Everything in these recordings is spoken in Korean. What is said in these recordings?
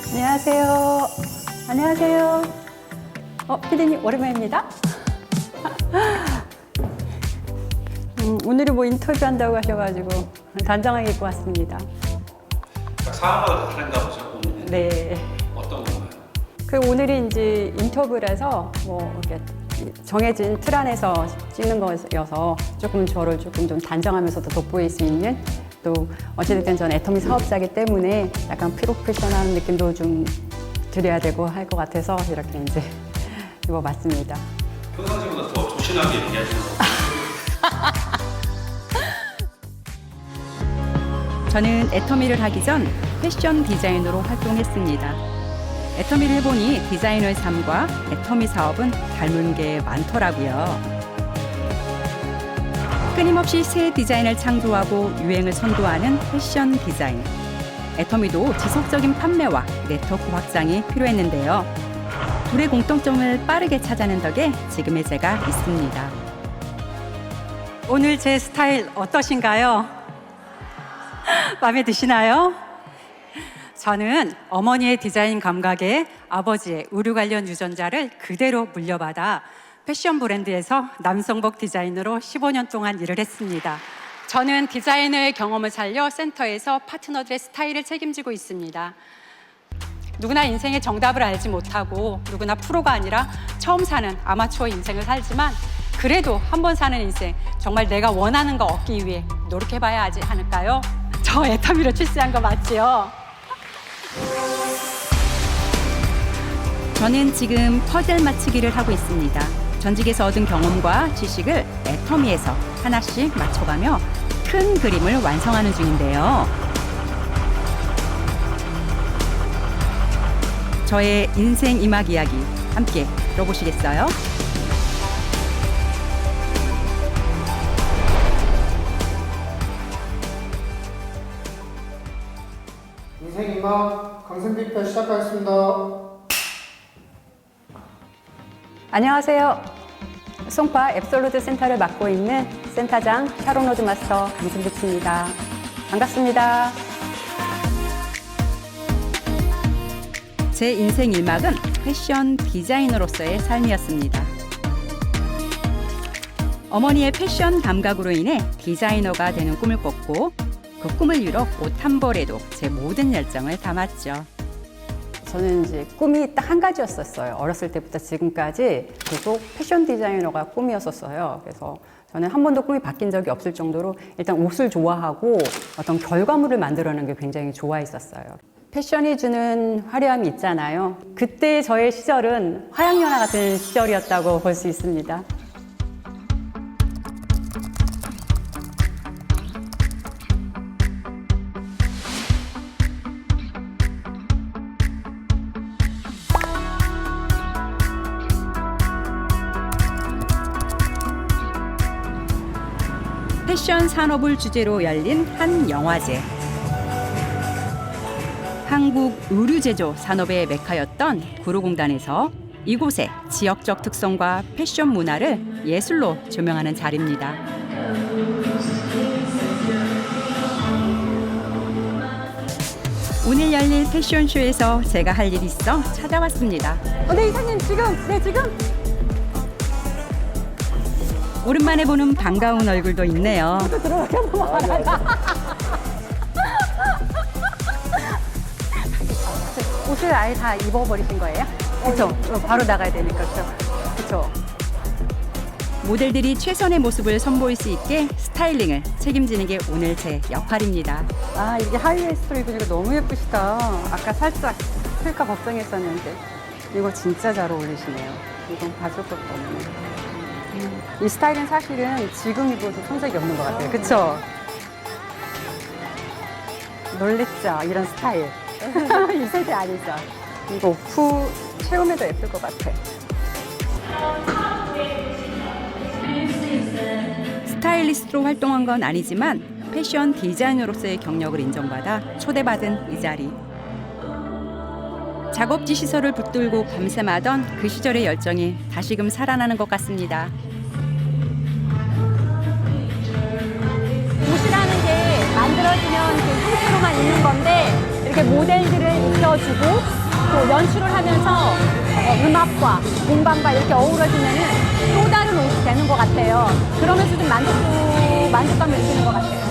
안녕하세요. 안녕하세요. 피디님 오랜만입니다. 오늘은 뭐 인터뷰한다고 하셔가지고 단정하게 입고 왔습니다. 사람마다 다른가 보죠, 오늘은? 네. 어떤 건가요? 그 오늘이 이제 인터뷰라서 뭐 이렇게 정해진 틀 안에서 찍는 거여서 조금 저를 조금 좀 단정하면서도 돋보일 수 있는, 또 어찌됐든 저는 애터미 사업자이기 때문에 약간 프로페셔널한 느낌도 좀 드려야 되고 할 것 같아서 이렇게 이제 입어봤습니다. 평상시보다 더 조신하게 얘기하시는 것 같아요. 저는 애터미를 하기 전 패션 디자이너로 활동했습니다. 애터미를 해보니 디자이너의 삶과 애터미 사업은 닮은 게 많더라고요. 끊임없이 새 디자인을 창조하고 유행을 선도하는 패션 디자인. 애터미도 지속적인 판매와 네트워크 확장이 필요했는데요. 둘의 공통점을 빠르게 찾아낸 덕에 지금의 제가 있습니다. 오늘 제 스타일 어떠신가요? 마음에 드시나요? 저는 어머니의 디자인 감각에 아버지의 의류 관련 유전자를 그대로 물려받아 패션 브랜드에서 남성복 디자이너로 15년 동안 일을 했습니다. 저는 디자이너의 경험을 살려 센터에서 파트너들의 스타일을 책임지고 있습니다. 누구나 인생의 정답을 알지 못하고 누구나 프로가 아니라 처음 사는 아마추어 인생을 살지만, 그래도 한 번 사는 인생, 정말 내가 원하는 거 얻기 위해 노력해봐야 하지 않을까요? 저 애터미로 출세한 거 맞지요? 저는 지금 퍼즐 맞추기를 하고 있습니다. 전직에서 얻은 경험과 지식을 애터미에서 하나씩 맞춰가며 큰 그림을 완성하는 중인데요. 저의 인생 이막 이야기 함께 들어보시겠어요? 인생 이막 강생비표 시작하겠습니다. 안녕하세요. 송파 앱솔루트 센터를 맡고 있는 센터장 샤론 로드 마스터 강승비치입니다. 반갑습니다. 제 인생 일막은 패션 디자이너로서의 삶이었습니다. 어머니의 패션 감각으로 인해 디자이너가 되는 꿈을 꿨고, 그 꿈을 이뤄 옷 한 벌에도 제 모든 열정을 담았죠. 저는 이제 꿈이 딱 한 가지였었어요. 어렸을 때부터 지금까지 계속 패션 디자이너가 꿈이었었어요. 그래서 저는 한 번도 꿈이 바뀐 적이 없을 정도로 일단 옷을 좋아하고 어떤 결과물을 만들어내는 게 굉장히 좋아했었어요. 패션이 주는 화려함이 있잖아요. 그때 저의 시절은 화양연화 같은 시절이었다고 볼 수 있습니다. 패션 산업을 주제로 열린 한 영화제. 한국 의류 제조 산업의 메카였던 구로공단에서 이곳의 지역적 특성과 패션 문화를 예술로 조명하는 자리입니다. 오늘 열릴 패션쇼에서 제가 할 일이 있어 찾아왔습니다. 네, 이사님 지금. 오랜만에 보는 반가운 얼굴도 있네요. 옷을 아예 다 입어버리신 거예요? 그렇죠. 바로 나가야 되니까. 그렇죠. 모델들이 최선의 모습을 선보일 수 있게 스타일링을 책임지는 게 오늘 제 역할입니다. 아, 이게 하이웨스트로 입으니까 너무 예쁘시다. 아까 살짝 틀까 걱정했었는데 이거 진짜 잘 어울리시네요. 이건 봐줄 것도 없네. 이 스타일은 사실은 지금 입어도 손색이 없는 것 같아요. 그쵸? 놀랬죠? 이런 스타일. 이 세대 아니죠? 이거 오프 체험해도 예쁠 것 같아. 스타일리스트로 활동한 건 아니지만 패션 디자이너로서의 경력을 인정받아 초대받은 이 자리. 작업지 시설을 붙들고 밤샘하던 그 시절의 열정이 다시금 살아나는 것 같습니다. 옷이라는 게 만들어지면 그 형태로만 있는 건데, 이렇게 모델들을 입혀주고 또 연출을 하면서 음악과 공방과 이렇게 어우러지면은 또 다른 옷이 되는 것 같아요. 그러면서 좀 만족감을 느끼는 것 같아요.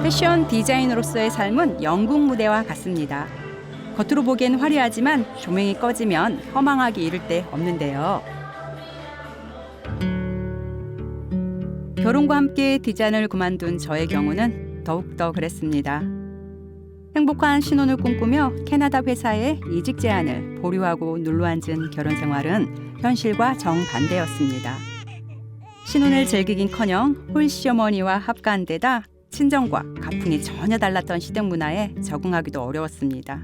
패션 디자이너로서의 삶은 영국 무대와 같습니다. 겉으로 보기엔 화려하지만 조명이 꺼지면 허망하기 이를 데 없는데요. 결혼과 함께 디자인을 그만둔 저의 경우는 더욱더 그랬습니다. 행복한 신혼을 꿈꾸며 캐나다 회사에 이직 제안을 보류하고 눌러앉은 결혼 생활은 현실과 정반대였습니다. 신혼을 즐기긴커녕 홀시어머니와 합가한 데다 친정과 가풍이 전혀 달랐던 시댁 문화에 적응하기도 어려웠습니다.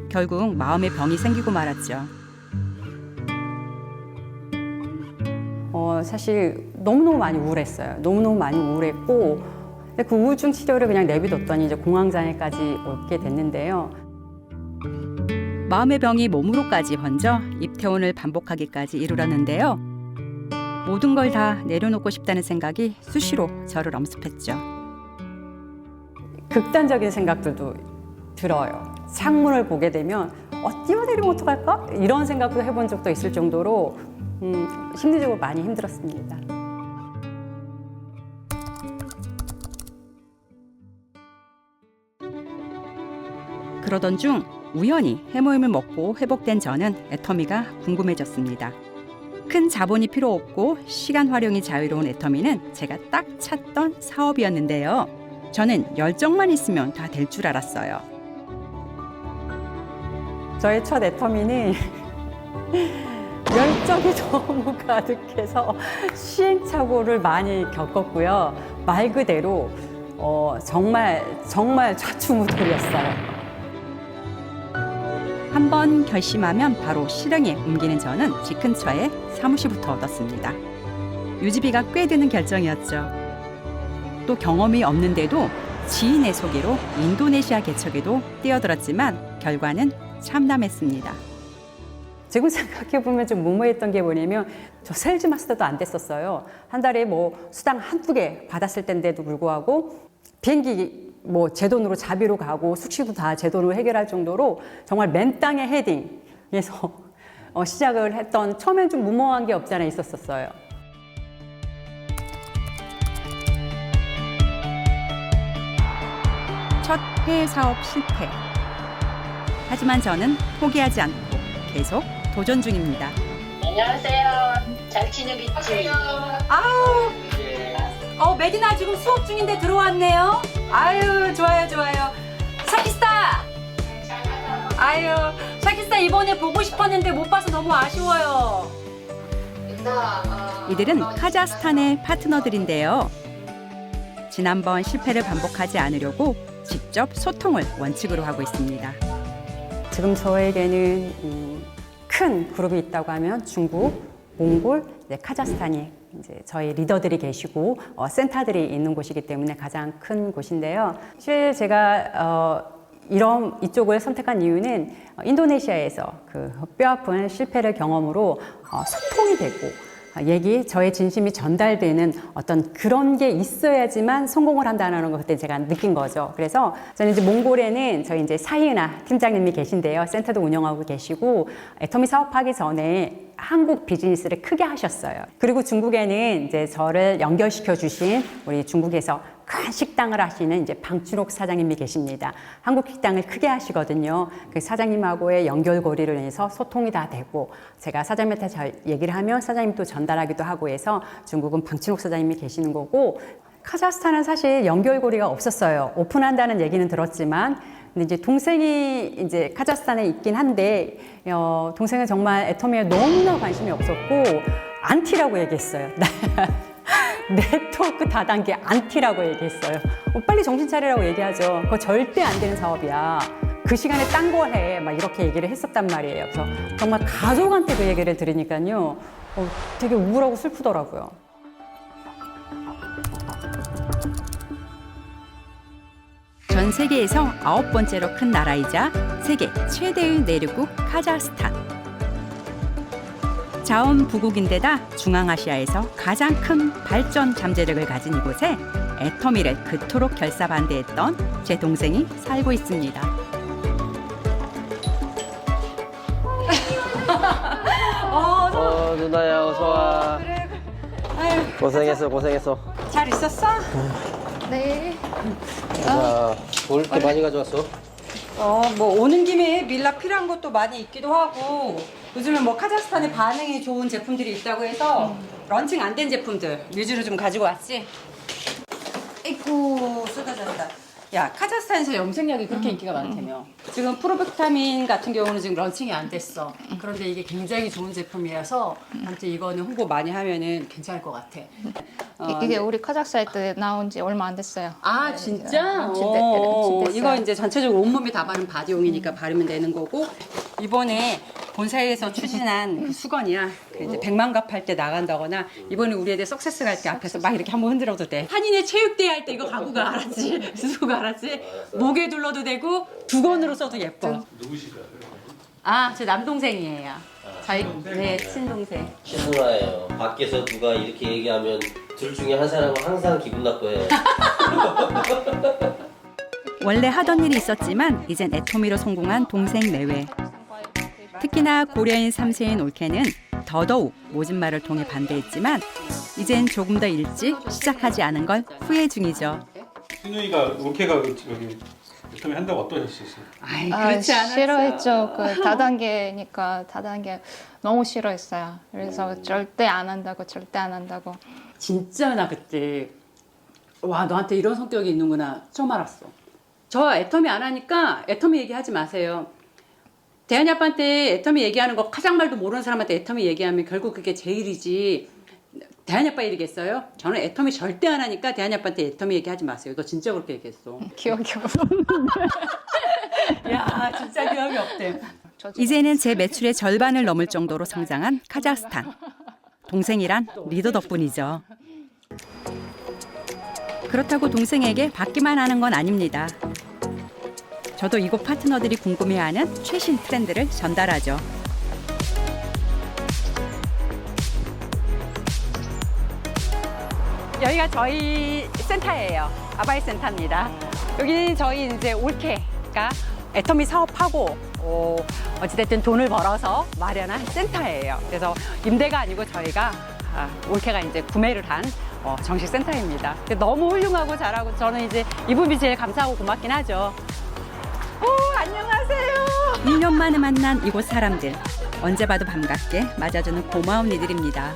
결국 마음의 병이 생기고 말았죠. 사실 너무너무 많이 우울했어요. 너무너무 많이 우울했고 근데 그 우울증 치료를 그냥 내비뒀더니 이제 공황장애까지 오게 됐는데요. 마음의 병이 몸으로까지 번져 입퇴원을 반복하기까지 이르렀는데요. 모든 걸 다 내려놓고 싶다는 생각이 수시로 저를 엄습했죠. 극단적인 생각들도 들어요. 창문을 보게 되면 뛰어내리면 어떡할까? 이런 생각도 해본 적도 있을 정도로 심리적으로 많이 힘들었습니다. 그러던 중 우연히 해모임을 먹고 회복된 저는 애터미가 궁금해졌습니다. 큰 자본이 필요 없고 시간 활용이 자유로운 애터미는 제가 딱 찾던 사업이었는데요. 저는 열정만 있으면 다 될 줄 알았어요. 저의 첫 애터미는 열정이 너무 가득해서 시행착오를 많이 겪었고요. 말 그대로 정말 좌충우돌이었어요. 한번 결심하면 바로 실행에 옮기는 저는 집 근처에 사무실부터 얻었습니다. 유지비가 꽤 드는 결정이었죠. 또 경험이 없는데도 지인의 소개로 인도네시아 개척에도 뛰어들었지만 결과는 참담했습니다. 지금 생각해보면 좀 무모했던 게 뭐냐면 저 세일즈 마스터도 안 됐었어요. 한 달에 수당 한두 개 받았을 때인데도 불구하고 비행기 제 돈으로 자비로 가고 숙식도 다 제 돈으로 해결할 정도로 정말 맨 땅에 헤딩해서 시작을 했던 처음엔 좀 무모한 게 없지 않아 있었어요. 첫 해외 사업 실패. 하지만 저는 포기하지 않고 계속 도전 중입니다. 안녕하세요. 잘 지내고 있지? 메디나 지금 수업 중인데 들어왔네요. 아유, 좋아요. 샤키스타! 아유, 샤키스타 이번에 보고 싶었는데 못 봐서 너무 아쉬워요. 이들은 카자흐스탄의 파트너들인데요. 지난번 실패를 반복하지 않으려고 직접 소통을 원칙으로 하고 있습니다. 지금 저에게는 큰 그룹이 있다고 하면 중국, 몽골, 카자흐스탄이 이제 저희 리더들이 계시고 센터들이 있는 곳이기 때문에 가장 큰 곳인데요. 사실 제가 이쪽을 선택한 이유는 인도네시아에서 그 뼈아픈 실패를 경험으로 소통이 되고 저의 진심이 전달되는 어떤 그런 게 있어야지만 성공을 한다는 거 그때 제가 느낀 거죠. 그래서 저는 이제 몽골에는 저희 이제 사이은아 팀장님이 계신데요. 센터도 운영하고 계시고 애터미 사업하기 전에 한국 비즈니스를 크게 하셨어요. 그리고 중국에는 이제 저를 연결시켜 주신 우리 중국에서 큰 식당을 하시는 이제 방춘옥 사장님이 계십니다. 한국 식당을 크게 하시거든요. 그 사장님하고의 연결고리를 해서 소통이 다 되고 제가 사장님한테 잘 얘기를 하면 사장님 또 전달하기도 하고 해서 중국은 방춘옥 사장님이 계시는 거고 카자흐스탄은 사실 연결고리가 없었어요. 오픈한다는 얘기는 들었지만 근데 이제 동생이 이제 카자흐스탄에 있긴 한데 동생은 정말 애터미에 너무나 관심이 없었고 안티라고 얘기했어요. 네트워크 다단계 안티라고 얘기했어요. 빨리 정신 차리라고 얘기하죠. 그거 절대 안 되는 사업이야. 그 시간에 딴 거 해. 막 이렇게 얘기를 했었단 말이에요. 그래서 정말 가족한테 그 얘기를 들으니까요. 되게 우울하고 슬프더라고요. 전 세계에서 9번째로 큰 나라이자 세계 최대의 내륙국 카자흐스탄. 자원 부국인데다 중앙아시아에서 가장 큰 발전 잠재력을 가진 이곳에 애터미를 그토록 결사반대했던 제 동생이 살고 있습니다. 누나야 어서와. 고생했어. 잘 있었어? 네. 자, 뭘 이렇게 많이 가져왔어? 뭐 오는 김에 밀라 필요한 것도 많이 있기도 하고 요즘에 뭐 카자흐스탄에 반응이 좋은 제품들이 있다고 해서 런칭 안 된 제품들 위주로 좀 가지고 왔지. 아이고 쏟아졌다. 야, 카자흐스탄에서 염색약이 그렇게 인기가 많다며. 지금 프로백타민 같은 경우는 지금 런칭이 안 됐어. 그런데 이게 굉장히 좋은 제품이라서 아무튼 이거는 홍보 많이 하면은 괜찮을 것 같아. 이게 우리 카자흐사이트 나온 지 얼마 안 됐어요. 아 진짜? 됐어요. 이거 이제 전체적으로 온몸에 다 바른 바디용이니까 바르면 되는 거고 이번에 본사에서 추진한 그 수건이야. 그 이제 100만 할 때 나간다거나 이번에 우리 애들 석세스 갈 때 앞에서 막 이렇게 한번 흔들어도 돼. 한인의 체육대회 할 때 이거 갖고 가 알았지? 수고 알았지? 목에 둘러도 되고 두건으로 써도 예뻐. 누구실까요? 아, 제 남동생이에요. 저희 네 친동생. 신누나예요. 밖에서 누가 이렇게 얘기하면 둘 중에 한 사람은 항상 기분 나빠해요. 원래 하던 일이 있었지만 이젠 애터미로 성공한 동생 내외. 특히나 고려인 3세인 올케는 더더욱 모진 말을 통해 반대했지만 이젠 조금 더 일찍 시작하지 않은 걸 후회 중이죠. 신우이가 올케가 여기 애터미 한다고 어떠셨어요? 아이, 그렇지 않았어. 싫어했죠. 그 다단계니까 다단계 너무 싫어했어요. 그래서 절대 안 한다고. 진짜 나 그때 와 너한테 이런 성격이 있는구나 처음 알았어. 저 애터미 안 하니까 애터미 얘기하지 마세요. 대한이 아빠한테 애터미 얘기하는 거 가장 말도 모르는 사람한테 애터미 얘기하면 결국 그게 제 일이지 대한이 아빠 일이겠어요? 저는 애터미 절대 안 하니까 대한이 아빠한테 애터미 얘기하지 마세요. 너 진짜 그렇게 얘기했어. 기억이 없는데. 야 진짜 기억이 없대. 이제는 제 매출의 절반을 넘을 정도로 성장한 카자흐스탄. 동생이란 리더 덕분이죠. 그렇다고 동생에게 받기만 하는 건 아닙니다. 저도 이곳 파트너들이 궁금해하는 최신 트렌드를 전달하죠. 여기가 저희 센터예요. 아바이 센터입니다. 여기 저희 이제 올케가 애터미 사업하고 어찌됐든 돈을 벌어서 마련한 센터예요. 그래서 임대가 아니고 저희가 올케가 이제 구매를 한 정식 센터입니다. 너무 훌륭하고 잘하고 저는 이제 이분이 제일 감사하고 고맙긴 하죠. 안녕하세요. 1년 만에 만난 이곳 사람들. 언제 봐도 반갑게 맞아주는 고마운 이들입니다.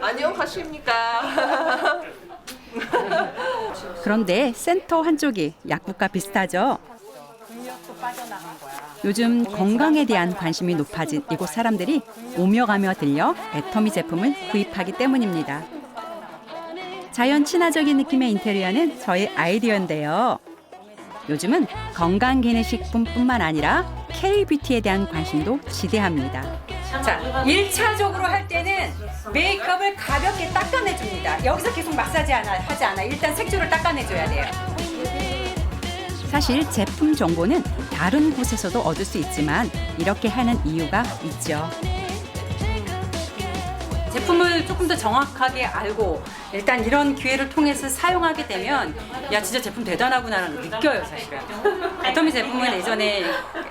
안녕하십니까. 그런데 센터 한쪽이 약국과 비슷하죠. 요즘 건강에 대한 관심이 높아진 이곳 사람들이 오며 가며 들려 애터미 제품을 구입하기 때문입니다. 자연 친화적인 느낌의 인테리어는 저의 아이디어인데요. 요즘은 건강기능식품뿐만 아니라 K-뷰티에 대한 관심도 지대합니다. 자, 1차적으로 할 때는 메이크업을 가볍게 닦아내줍니다. 여기서 계속 마사지 하지 않아. 일단 색조를 닦아내줘야 돼요. 사실 제품 정보는 다른 곳에서도 얻을 수 있지만 이렇게 하는 이유가 있죠. 제품을 조금 더 정확하게 알고 일단 이런 기회를 통해서 사용하게 되면 야 진짜 제품 대단하구나라는 걸 느껴요 사실은. 애터미 제품은 예전에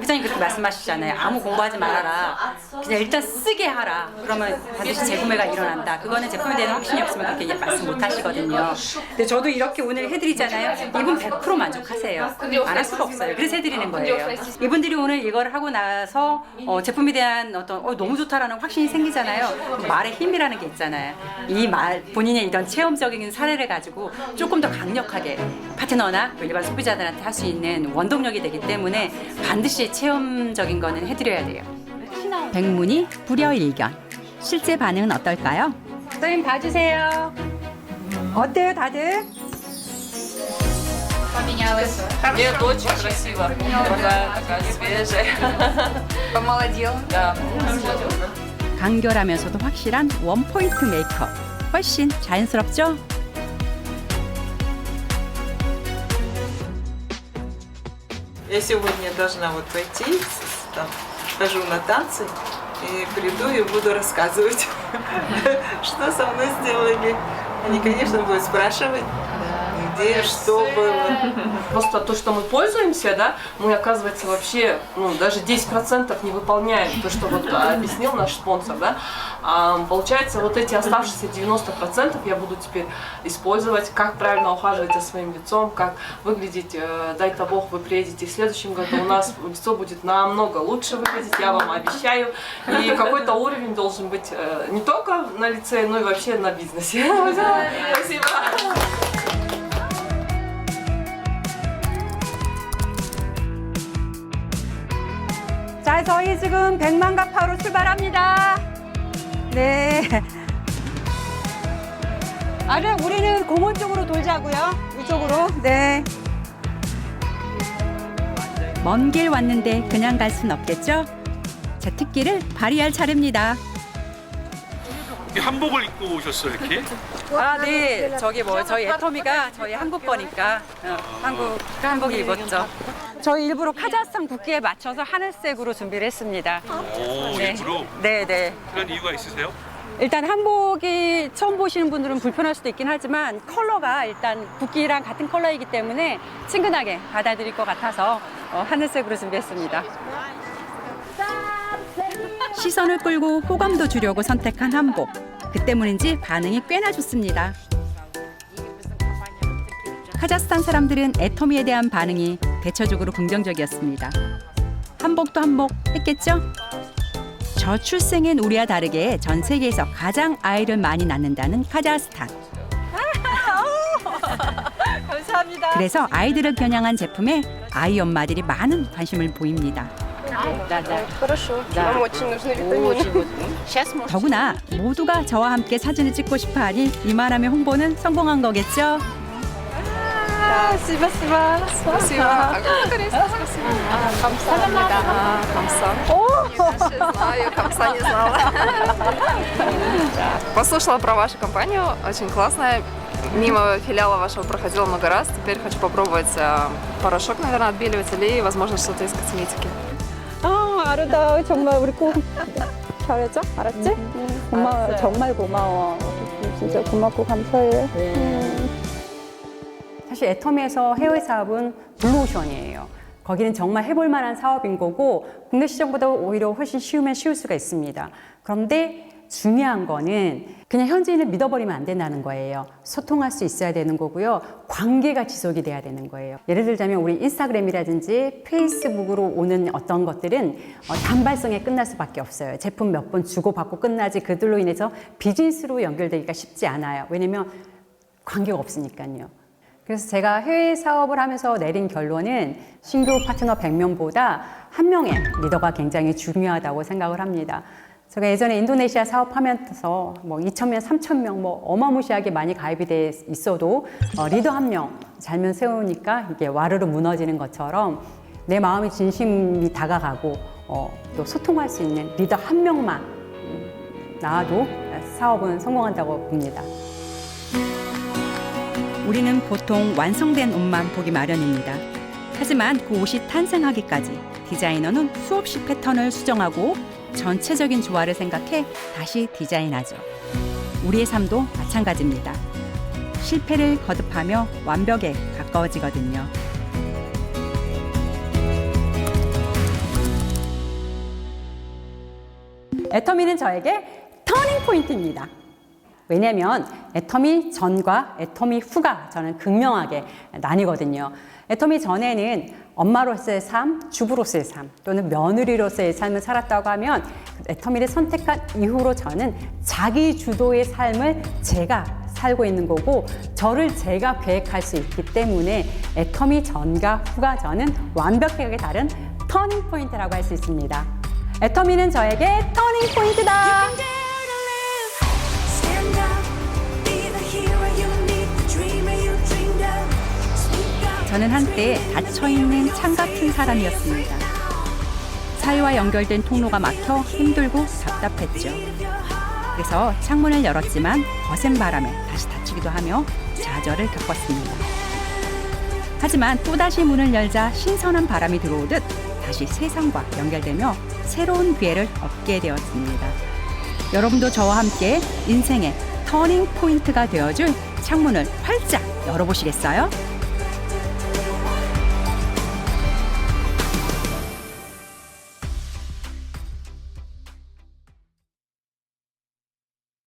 회장님 그렇게 말씀하시잖아요. 아무 공부하지 말아라. 그냥 일단 쓰게 하라. 그러면 반드시 재구매가 일어난다. 그거는 제품에 대한 확신이 없으면 그렇게 말씀 못 하시거든요. 근데 저도 이렇게 오늘 해드리잖아요. 이분 100% 만족하세요. 안 할 수가 없어요. 그래서 해드리는 거예요. 이분들이 오늘 이걸 하고 나서 제품에 대한 어떤 너무 좋다라는 확신이 생기잖아요. 말의 힘이라는 게 있잖아요. 이 말 본인의 이런 체험적인 사례를 가지고 조금 더 강력하게 파트너나 일반 소비자들한테 할 수 있는 원동력이 되기 때문에 반드시 체험적인 거는 해드려야 돼요. 백문이 불여일견. 실제 반응은 어떨까요? 선생님 봐주세요. 어때요 다들? Нет, очень красиво. Такая свежая. Помолодел. Да. 간결하면서도 확실한 원포인트 메이크업. 훨씬 자연스럽죠? Я сегодня должна вот пойти, там, хожу на танцы и приду и буду рассказывать, что со мной сделали. Они, конечно, будут спрашивать, где, что было. Просто то, что мы пользуемся, да, мы, оказывается, вообще даже 10% не выполняем то, что вот объяснил наш спонсор, да. Получается, вот эти оставшиеся 90% я буду теперь использовать, как правильно ухаживать за своим лицом, как выглядеть, дай-то Бог, вы приедете в следующем году, у нас лицо будет намного лучше выглядеть, я вам обещаю. И какой-то уровень должен быть не только на лице, но и вообще на бизнесе. Спасибо. 자, 저희 지금 백만가파로 출발합니다. 네. 아래 우리는 공원 쪽으로 돌자고요. 이쪽으로. 네. 먼 길 왔는데 그냥 갈 순 없겠죠? 제 특기를 발휘할 차례입니다. 한복을 입고 오셨어요, 이렇게? 아, 네. 저기 저희 애터미가 저희 한국 거니까 한복 입었죠. 저희 일부러 카자흐스탄 국기에 맞춰서 하늘색으로 준비를 했습니다. 오, 네. 일부러? 네. 그런 이유가 있으세요? 일단 한복이 처음 보시는 분들은 불편할 수도 있긴 하지만 컬러가 일단 국기랑 같은 컬러이기 때문에 친근하게 받아들일 것 같아서 하늘색으로 준비했습니다. 시선을 끌고 호감도 주려고 선택한 한복. 그 때문인지 반응이 꽤나 좋습니다. 카자흐스탄 사람들은 애터미에 대한 반응이 대체적으로 긍정적이었습니다. 한복도 한복 했겠죠? 저출생인 우리와 다르게 전 세계에서 가장 아이를 많이 낳는다는 카자흐스탄. 감사합니다. 그래서 아이들을 겨냥한 제품에 아이 엄마들이 많은 관심을 보입니다. 더구나 모두가 저와 함께 사진을 찍고 싶어하니 이만하면 홍보는 성공한 거겠죠? Послушала про вашу компанию, очень классная. Мимо филиала вашего проходила много раз. Теперь хочу попробовать порошок, наверное, отбеливатель и, возможно, что-то из косметики. 아름다워. 정말 우리 꼭 잘했죠? 알았지? 고마워. 정말 고마워. 진짜 고맙고 감사해. 사실 애터미에서 해외 사업은 블루오션이에요. 거기는 정말 해볼 만한 사업인 거고 국내 시장보다 오히려 훨씬 쉬우면 쉬울 수가 있습니다. 그런데 중요한 거는 그냥 현지인을 믿어버리면 안 된다는 거예요. 소통할 수 있어야 되는 거고요. 관계가 지속이 돼야 되는 거예요. 예를 들자면 우리 인스타그램이라든지 페이스북으로 오는 어떤 것들은 단발성에 끝날 수밖에 없어요. 제품 몇 번 주고받고 끝나지 그들로 인해서 비즈니스로 연결되기가 쉽지 않아요. 왜냐면 관계가 없으니까요. 그래서 제가 해외 사업을 하면서 내린 결론은 신규 파트너 100명보다 한 명의 리더가 굉장히 중요하다고 생각을 합니다. 제가 예전에 인도네시아 사업하면서 뭐 2,000명, 3,000명 뭐 어마무시하게 많이 가입이 돼 있어도 리더 한 명 잘면 세우니까 이게 와르르 무너지는 것처럼 내 마음이 진심이 다가가고 또 소통할 수 있는 리더 한 명만 나와도 사업은 성공한다고 봅니다. 우리는 보통 완성된 옷만 보기 마련입니다. 하지만 그 옷이 탄생하기까지 디자이너는 수없이 패턴을 수정하고 전체적인 조화를 생각해 다시 디자인하죠. 우리의 삶도 마찬가지입니다. 실패를 거듭하며 완벽에 가까워지거든요. 애터미는 저에게 터닝 포인트입니다. 왜냐하면 애터미 전과 애터미 후가 저는 극명하게 나뉘거든요. 애터미 전에는 엄마로서의 삶, 주부로서의 삶 또는 며느리로서의 삶을 살았다고 하면 애터미를 선택한 이후로 저는 자기 주도의 삶을 제가 살고 있는 거고 저를 제가 계획할 수 있기 때문에 애터미 전과 후가 저는 완벽하게 다른 터닝 포인트라고 할 수 있습니다. 애터미는 저에게 터닝 포인트다. 저는 한때 닫혀있는 창 같은 사람이었습니다. 사회와 연결된 통로가 막혀 힘들고 답답했죠. 그래서 창문을 열었지만 거센 바람에 다시 닫히기도 하며 좌절을 겪었습니다. 하지만 또다시 문을 열자 신선한 바람이 들어오듯 다시 세상과 연결되며 새로운 기회를 얻게 되었습니다. 여러분도 저와 함께 인생의 터닝 포인트가 되어줄 창문을 활짝 열어보시겠어요?